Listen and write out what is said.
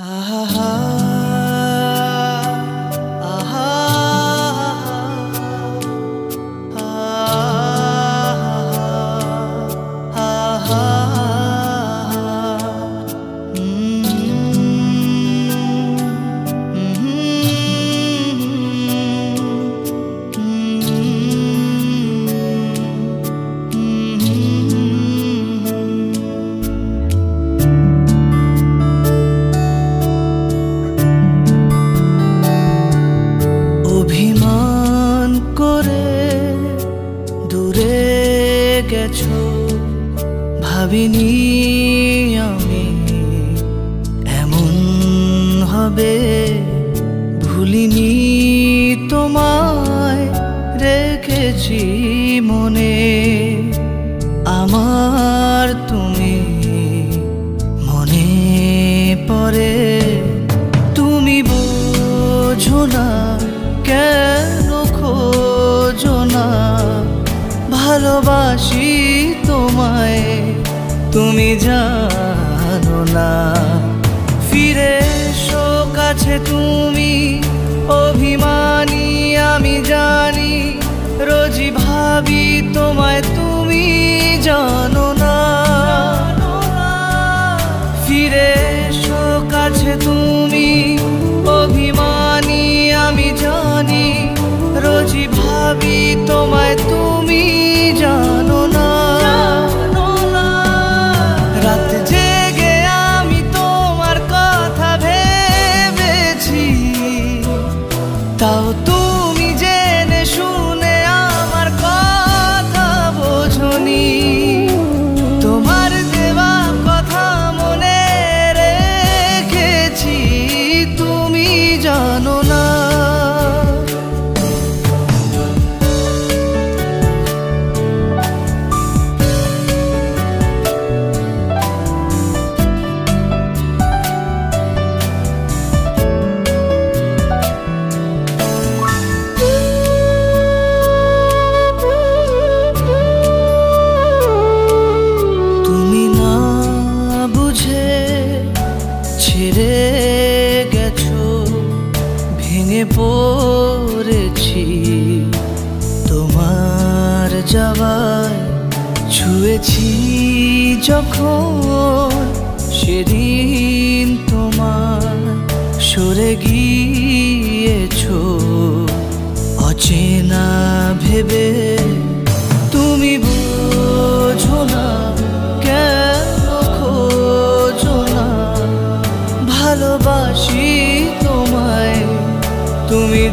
আহা আহা আহা অভিমান করে দূরে গেছো, ভাবিনি আমি এমন হবে। ভুলিনি তোমায়, রেখেছি মনে আমার তুমি মনে পড়ে। তুমি বোঝো না কেন খোঁজো না, ভালোবাসি তোমায় তুমি জানো না। ফিরে এসো কাছে তুমি, অভিমানী আমি জানি, রোজই ভাবি তোমায় তুমি জানো না। ফিরে এসো কাছে তুমি, অভিমানী আমি জানি, রোজই ভাবি তোমায় তুমি জানো না। রাত জেগে আমি তোমার কথা ভেবেছি, তাও তুমি জেনে শুনে আমার কথা বোঝনি। তোমার দেওয়া কথা মনে রেখেছি তুমি জানো না। ছেড়ে গেছো, ভেঙে পড়েছি তোমার যাওয়ায়। ছুঁয়েছি যখন সেদিন তোমার, সরে গিয়েছো অচেনা ভেবে। তুমি বোঝো না কেন খোঁজো না, ভালোবাসি তোমায় তুমি